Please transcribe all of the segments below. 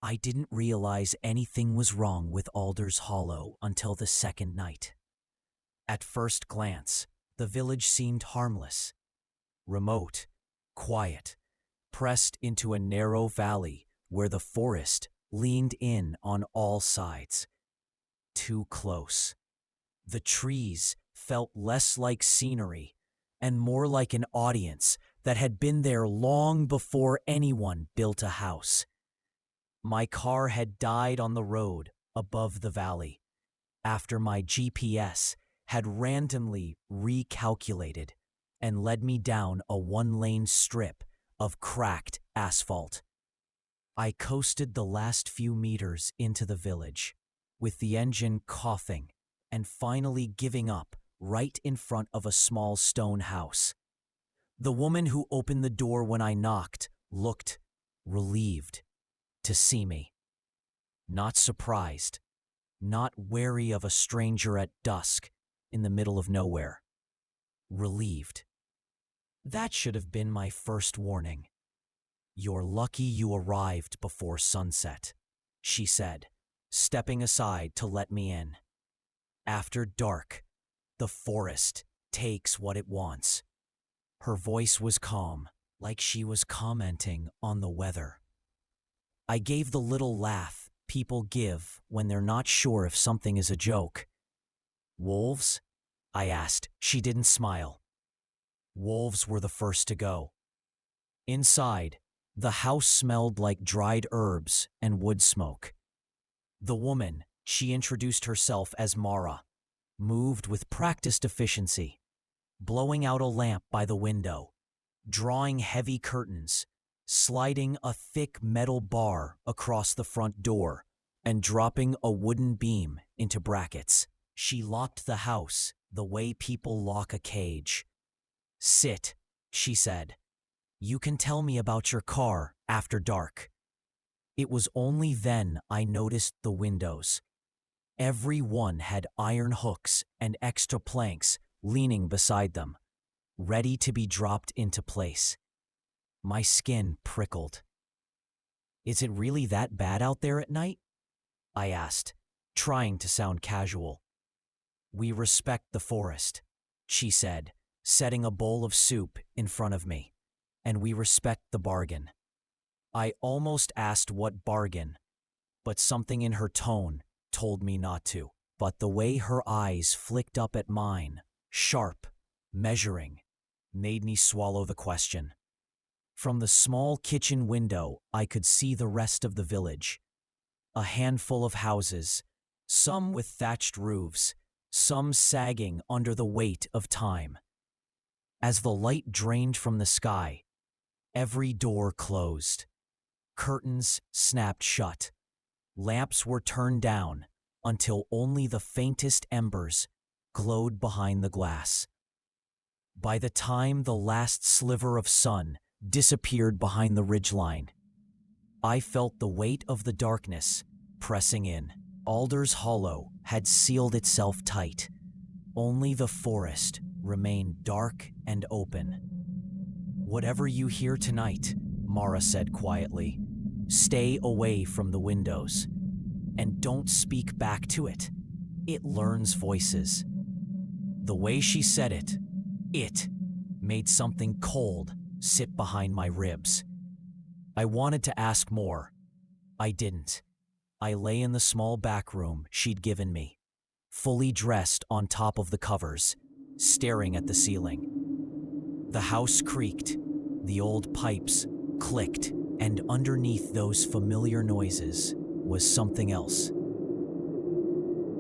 I didn't realize anything was wrong with Alder's Hollow until the second night. At first glance, the village seemed harmless, remote, quiet, pressed into a narrow valley where the forest leaned in on all sides. Too close. The trees felt less like scenery and more like an audience that had been there long before anyone built a house. My car had died on the road above the valley after my GPS had randomly recalculated and led me down a one-lane strip of cracked asphalt. I coasted the last few meters into the village, with the engine coughing and finally giving up right in front of a small stone house. The woman who opened the door when I knocked looked relieved to see me. Not surprised, not wary of a stranger at dusk in the middle of nowhere. Relieved. That should have been my first warning. "You're lucky you arrived before sunset," she said, stepping aside to let me in. "After dark, the forest takes what it wants." Her voice was calm, like she was commenting on the weather. I gave the little laugh people give when they're not sure if something is a joke. "Wolves?" I asked. She didn't smile. Wolves were the first to go. Inside, the house smelled like dried herbs and wood smoke. The woman, she introduced herself as Mara, moved with practiced efficiency, blowing out a lamp by the window, drawing heavy curtains, sliding a thick metal bar across the front door, and dropping a wooden beam into brackets. She locked the house the way people lock a cage. "Sit," she said. "You can tell me about your car after dark." It was only then I noticed the windows. Every one had iron hooks and extra planks leaning beside them, ready to be dropped into place. My skin prickled. "Is it really that bad out there at night?" I asked, trying to sound casual. "We respect the forest," she said, setting a bowl of soup in front of me. "And we respect the bargain." I almost asked what bargain, but something in her tone told me not to. But the way her eyes flicked up at mine, sharp, measuring, made me swallow the question. From the small kitchen window, I could see the rest of the village. A handful of houses, some with thatched roofs, some sagging under the weight of time. As the light drained from the sky, every door closed. Curtains snapped shut. Lamps were turned down until only the faintest embers glowed behind the glass. By the time the last sliver of sun disappeared behind the ridgeline, I felt the weight of the darkness pressing in. Alder's Hollow had sealed itself tight. Only the forest remained dark and open. "Whatever you hear tonight," Mara said quietly, "stay away from the windows. And don't speak back to it. It learns voices." The way she said it made something cold sit behind my ribs. I wanted to ask more. I didn't. I lay in the small back room she'd given me, fully dressed on top of the covers, staring at the ceiling. The house creaked, the old pipes clicked, and underneath those familiar noises was something else.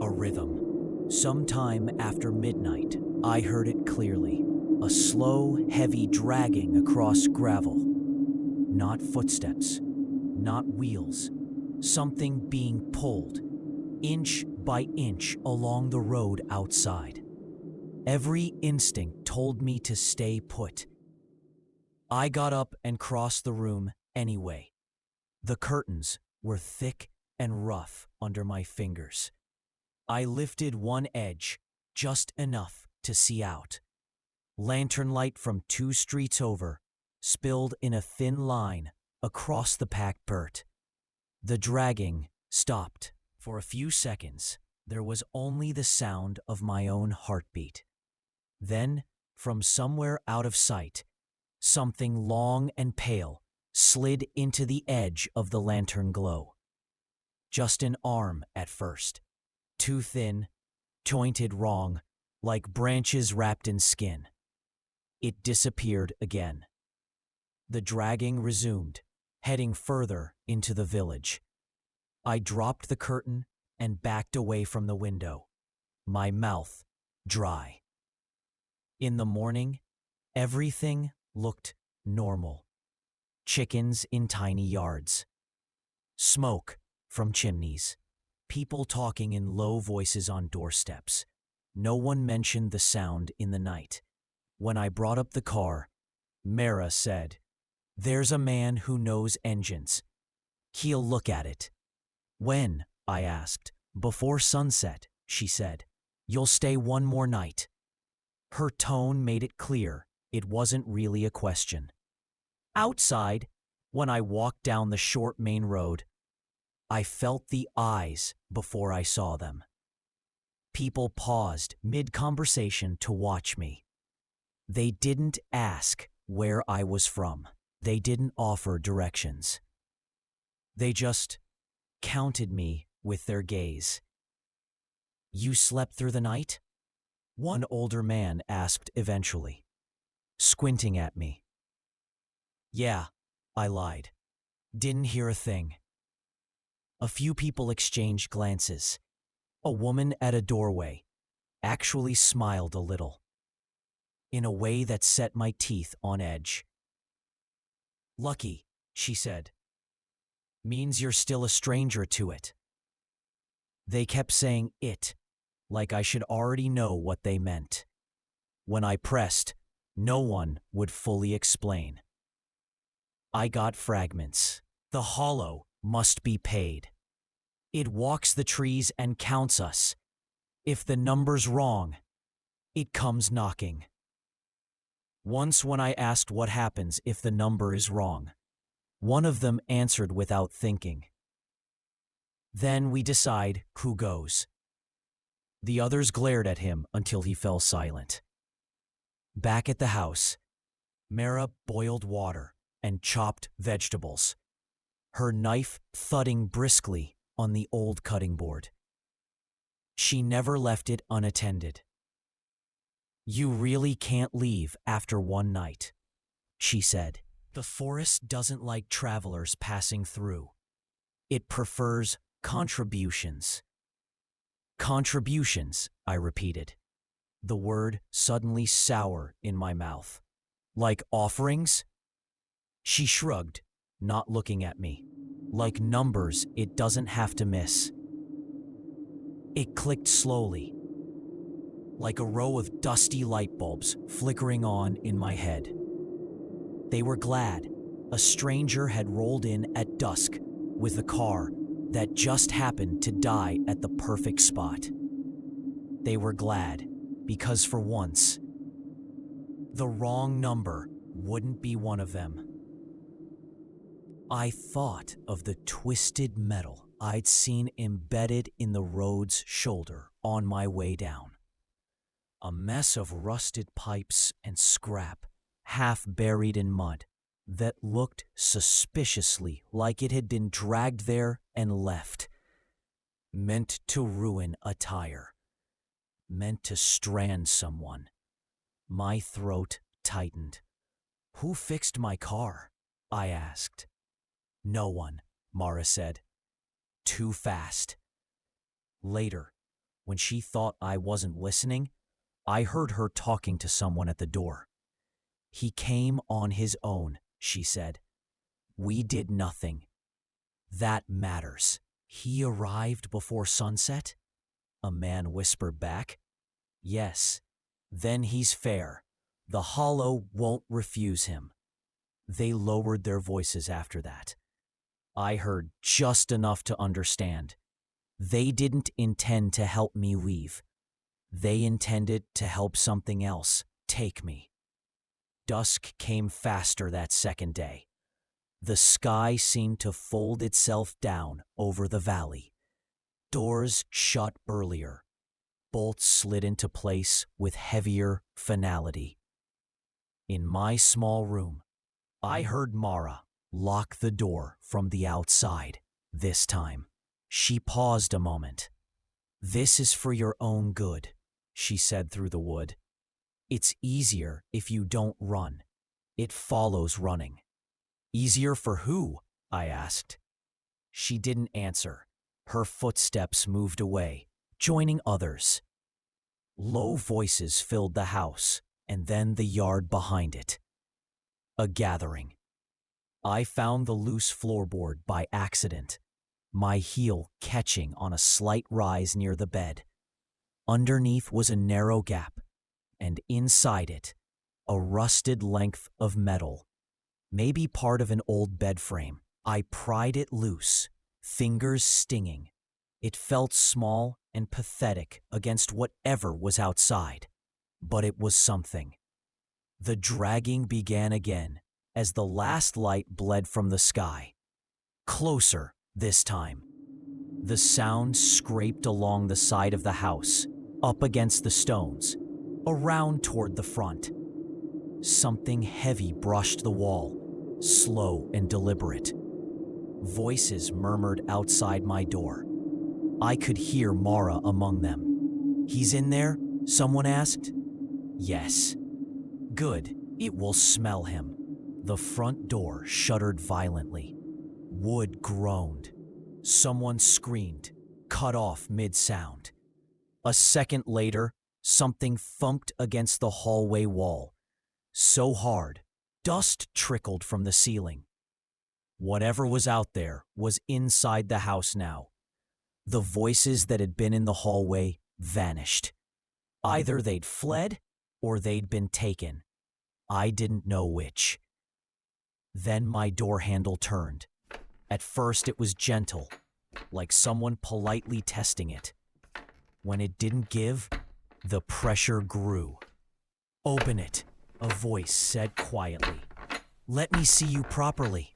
A rhythm. Sometime after midnight, I heard it clearly. A slow, heavy dragging across gravel. Not footsteps, not wheels. Something being pulled, inch by inch, along the road outside. Every instinct told me to stay put. I got up and crossed the room anyway. The curtains were thick and rough under my fingers. I lifted one edge, just enough to see out. Lantern light from 2 streets over spilled in a thin line across the packed dirt. The dragging stopped. For a few seconds, there was only the sound of my own heartbeat. Then, from somewhere out of sight, something long and pale slid into the edge of the lantern glow. Just an arm at first, too thin, jointed wrong, like branches wrapped in skin. It disappeared again. The dragging resumed, heading further into the village. I dropped the curtain and backed away from the window, my mouth dry. In the morning, everything looked normal. Chickens in tiny yards, smoke from chimneys, people talking in low voices on doorsteps. No one mentioned the sound in the night. When I brought up the car, Mara said, "There's a man who knows engines. He'll look at it." "When?" I asked. "Before sunset," she said. "You'll stay one more night." Her tone made it clear it wasn't really a question. Outside, when I walked down the short main road, I felt the eyes before I saw them. People paused mid-conversation to watch me. They didn't ask where I was from. They didn't offer directions. They just counted me with their gaze. "You slept through the night?" one older man asked eventually, squinting at me. "Yeah," I lied. "Didn't hear a thing." A few people exchanged glances. A woman at a doorway actually smiled a little, in a way that set my teeth on edge. "Lucky," she said. "Means you're still a stranger to it." They kept saying "it," like I should already know what they meant. When I pressed, no one would fully explain. I got fragments. The hollow must be paid. It walks the trees and counts us. If the number's wrong, it comes knocking. Once when I asked what happens if the number is wrong, one of them answered without thinking. "Then we decide who goes." The others glared at him until he fell silent. Back at the house, Mara boiled water and chopped vegetables, her knife thudding briskly on the old cutting board. She never left it unattended. "You really can't leave after one night," she said. "The forest doesn't like travelers passing through. It prefers contributions." "Contributions," I repeated, the word suddenly sour in my mouth. "Like offerings?" She shrugged, not looking at me. "Like numbers it doesn't have to miss." It clicked slowly, like a row of dusty light bulbs flickering on in my head. They were glad a stranger had rolled in at dusk with a car that just happened to die at the perfect spot. They were glad because for once, the wrong number wouldn't be one of them. I thought of the twisted metal I'd seen embedded in the road's shoulder on my way down. A mess of rusted pipes and scrap, half buried in mud, that looked suspiciously like it had been dragged there and left. Meant to ruin a tire. Meant to strand someone. My throat tightened. "Who fixed my car?" I asked. "No one," Mara said. "Too fast." Later, when she thought I wasn't listening, I heard her talking to someone at the door. "He came on his own," she said. "We did nothing. That matters." "He arrived before sunset?" a man whispered back. "Yes. Then he's fair. The hollow won't refuse him." They lowered their voices after that. I heard just enough to understand. They didn't intend to help me leave. They intended to help something else take me. Dusk came faster that second day. The sky seemed to fold itself down over the valley. Doors shut earlier. Bolts slid into place with heavier finality. In my small room, I heard Mara lock the door from the outside. This time, she paused a moment. "This is for your own good," she said through the wood. "It's easier if you don't run. It follows running." "Easier for who?" I asked. She didn't answer. Her footsteps moved away, joining others. Low voices filled the house, and then the yard behind it. A gathering. I found the loose floorboard by accident, my heel catching on a slight rise near the bed. Underneath was a narrow gap, and inside it, a rusted length of metal, maybe part of an old bed frame. I pried it loose, fingers stinging. It felt small and pathetic against whatever was outside, but it was something. The dragging began again as the last light bled from the sky. Closer this time. The sound scraped along the side of the house, up against the stones, around toward the front. Something heavy brushed the wall, slow and deliberate. Voices murmured outside my door. I could hear Mara among them. "He's in there?" someone asked. "Yes." "Good, it will smell him." The front door shuddered violently. Wood groaned. Someone screamed, cut off mid-sound. A second later, something thumped against the hallway wall. So hard, dust trickled from the ceiling. Whatever was out there was inside the house now. The voices that had been in the hallway vanished. Either they'd fled or they'd been taken. I didn't know which. Then my door handle turned. At first it was gentle, like someone politely testing it. When it didn't give, the pressure grew. "Open it," a voice said quietly. "Let me see you properly."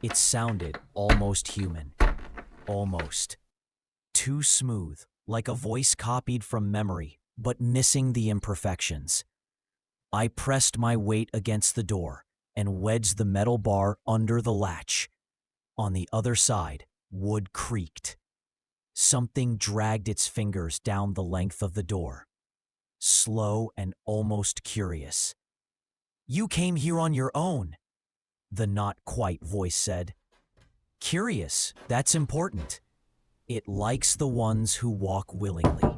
It sounded almost human. Almost. Too smooth, like a voice copied from memory, but missing the imperfections. I pressed my weight against the door and wedged the metal bar under the latch. On the other side, wood creaked. Something dragged its fingers down the length of the door. Slow and almost curious. "You came here on your own," the not quite voice said. "Curious, that's important. It likes the ones who walk willingly."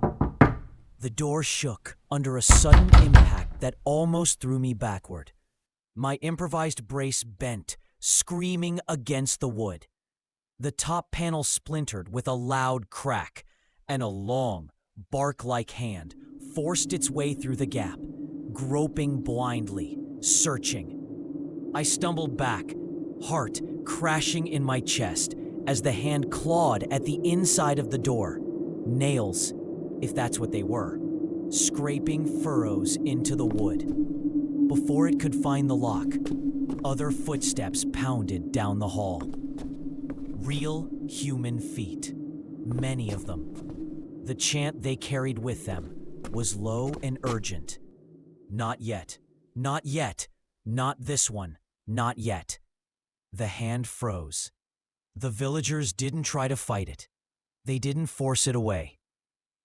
The door shook under a sudden impact that almost threw me backward. My improvised brace bent, screaming against the wood. The top panel splintered with a loud crack, and a long, bark-like hand forced its way through the gap, groping blindly, searching. I stumbled back, heart crashing in my chest as the hand clawed at the inside of the door. Nails, if that's what they were, scraping furrows into the wood. Before it could find the lock, other footsteps pounded down the hall. Real human feet, many of them. The chant they carried with them was low and urgent. "Not yet, not yet, not this one, not yet." The hand froze. The villagers didn't try to fight it. They didn't force it away.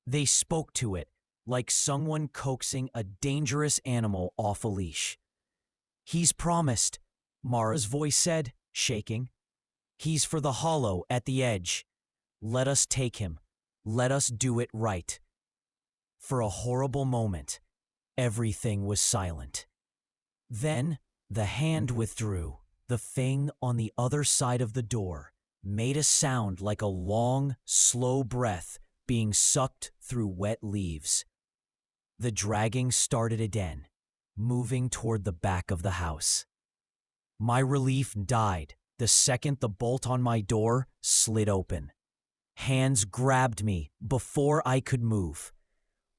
They spoke to it like someone coaxing a dangerous animal off a leash. "He's promised," Mara's voice said, shaking. "He's for the hollow at the edge. Let us take him. Let us do it right." For a horrible moment, everything was silent. Then the hand withdrew. The thing on the other side of the door made a sound like a long, slow breath being sucked through wet leaves. The dragging started again, moving toward the back of the house. My relief died the second the bolt on my door slid open. Hands grabbed me before I could move.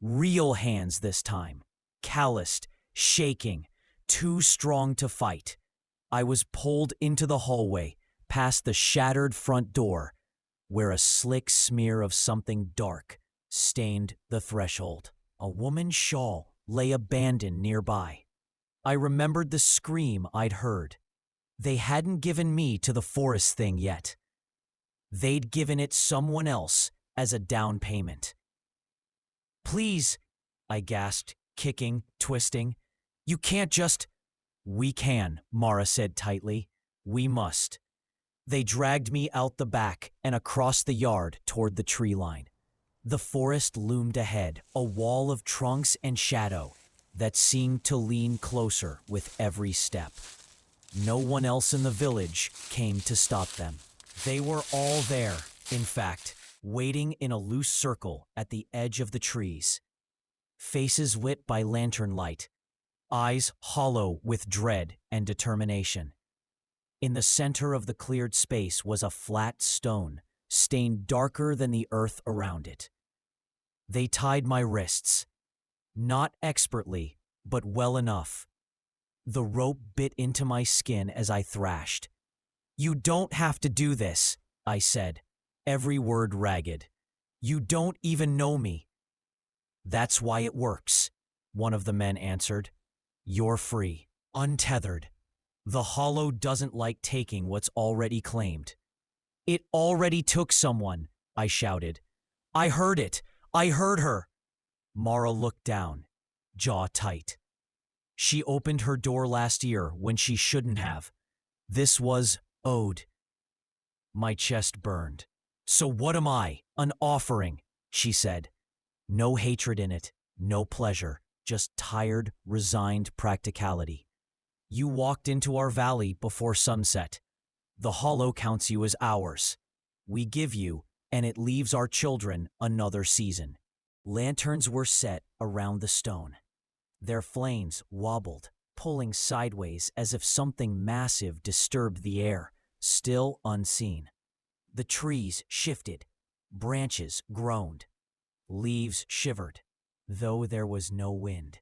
Real hands this time, calloused, shaking, too strong to fight. I was pulled into the hallway, past the shattered front door, where a slick smear of something dark stained the threshold. A woman's shawl lay abandoned nearby. I remembered the scream I'd heard. They hadn't given me to the forest thing yet. They'd given it someone else as a down payment. "Please," I gasped, kicking, twisting. "You can't just—" "We can," Mara said tightly. "We must." They dragged me out the back and across the yard toward the tree line. The forest loomed ahead, a wall of trunks and shadow that seemed to lean closer with every step. No one else in the village came to stop them. They were all there, in fact, waiting in a loose circle at the edge of the trees. Faces lit by lantern light, eyes hollow with dread and determination. In the center of the cleared space was a flat stone, stained darker than the earth around it. They tied my wrists. Not expertly, but well enough. The rope bit into my skin as I thrashed. "You don't have to do this," I said, every word ragged. "You don't even know me." "That's why it works," one of the men answered. "You're free, untethered. The Hollow doesn't like taking what's already claimed." "It already took someone," I shouted. "I heard it. I heard her." Mara looked down, jaw tight. "She opened her door last year when she shouldn't have. This was owed." My chest burned. "So what am I? An offering," she said. No hatred in it, no pleasure, just tired, resigned practicality. "You walked into our valley before sunset. The Hollow counts you as ours. We give you, and it leaves our children another season." Lanterns were set around the stone. Their flames wobbled, pulling sideways as if something massive disturbed the air, still unseen. The trees shifted, branches groaned, leaves shivered, though there was no wind.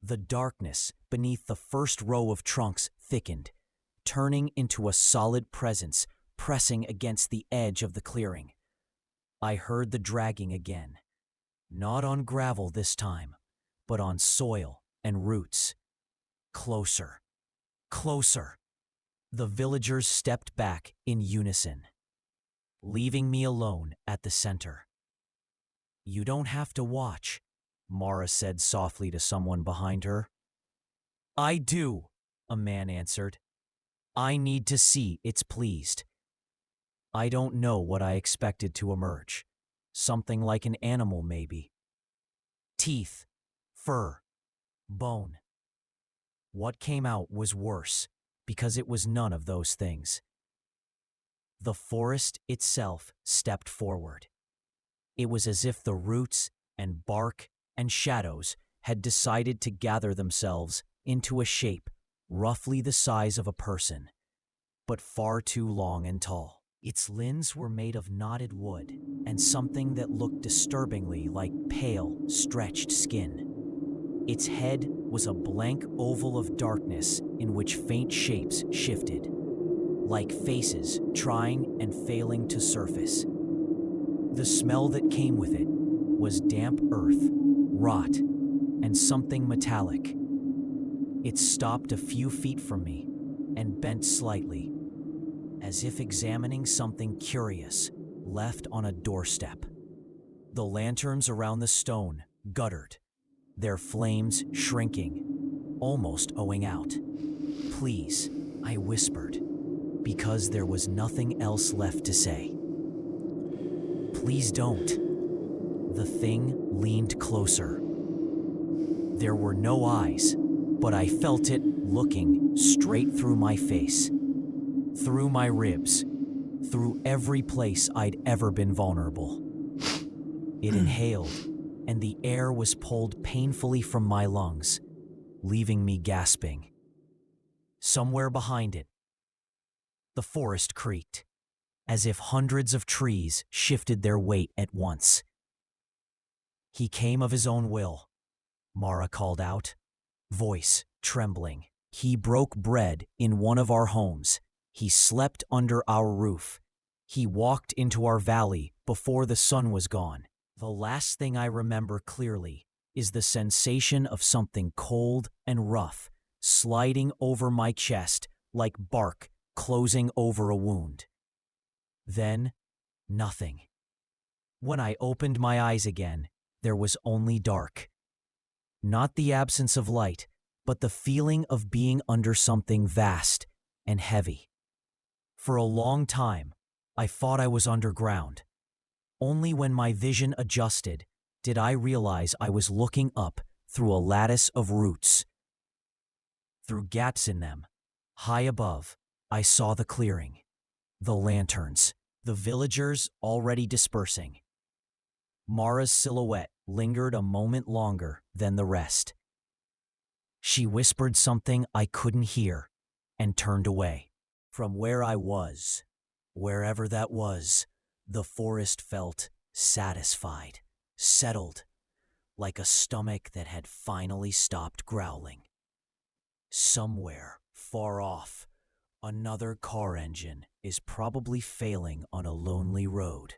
The darkness beneath the first row of trunks thickened, turning into a solid presence pressing against the edge of the clearing. I heard the dragging again, not on gravel this time, but on soil and roots. Closer, closer. The villagers stepped back in unison, leaving me alone at the center. "You don't have to watch," Mara said softly to someone behind her. "I do," a man answered. "I need to see it's pleased." I don't know what I expected to emerge. Something like an animal, maybe. Teeth, fur, bone. What came out was worse, because it was none of those things. The forest itself stepped forward. It was as if the roots and bark and shadows had decided to gather themselves into a shape roughly the size of a person, but far too long and tall. Its limbs were made of knotted wood and something that looked disturbingly like pale, stretched skin. Its head was a blank oval of darkness in which faint shapes shifted, like faces trying and failing to surface. The smell that came with it was damp earth, rot, and something metallic. It stopped a few feet from me and bent slightly, as if examining something curious left on a doorstep. The lanterns around the stone guttered, their flames shrinking, almost owing out. "Please," I whispered, because there was nothing else left to say. "Please don't." The thing leaned closer. There were no eyes, but I felt it looking straight through my face, through my ribs, through every place I'd ever been vulnerable. It inhaled, and the air was pulled painfully from my lungs, leaving me gasping. Somewhere behind it, the forest creaked, as if hundreds of trees shifted their weight at once. "He came of his own will," Mara called out, voice trembling. He broke bread in one of our homes. He slept under our roof. He walked into our valley before the sun was gone. The last thing I remember clearly is the sensation of something cold and rough sliding over my chest like bark closing over a wound. Then, nothing. When I opened my eyes again, there was only dark. Not the absence of light, but the feeling of being under something vast and heavy. For a long time, I thought I was underground. Only when my vision adjusted did I realize I was looking up through a lattice of roots. Through gaps in them, high above, I saw the clearing, the lanterns, the villagers already dispersing. Mara's silhouette lingered a moment longer than the rest. She whispered something I couldn't hear and turned away. From where I was, wherever that was, the forest felt satisfied, settled, like a stomach that had finally stopped growling. Somewhere, far off, another car engine is probably failing on a lonely road.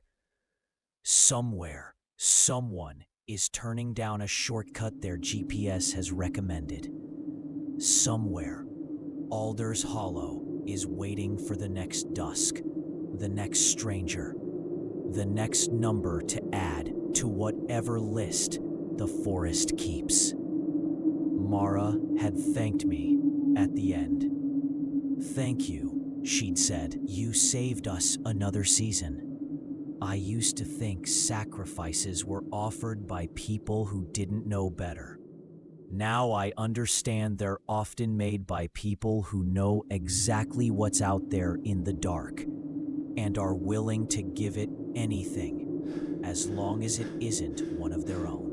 Somewhere, someone is turning down a shortcut their GPS has recommended. Somewhere, Alder's Hollow is waiting for the next dusk, the next stranger, the next number to add to whatever list the forest keeps. Mara had thanked me at the end. "Thank you," she'd said. "You saved us another season. I used to think sacrifices were offered by people who didn't know better. Now I understand they're often made by people who know exactly what's out there in the dark and are willing to give it anything, as long as it isn't one of their own."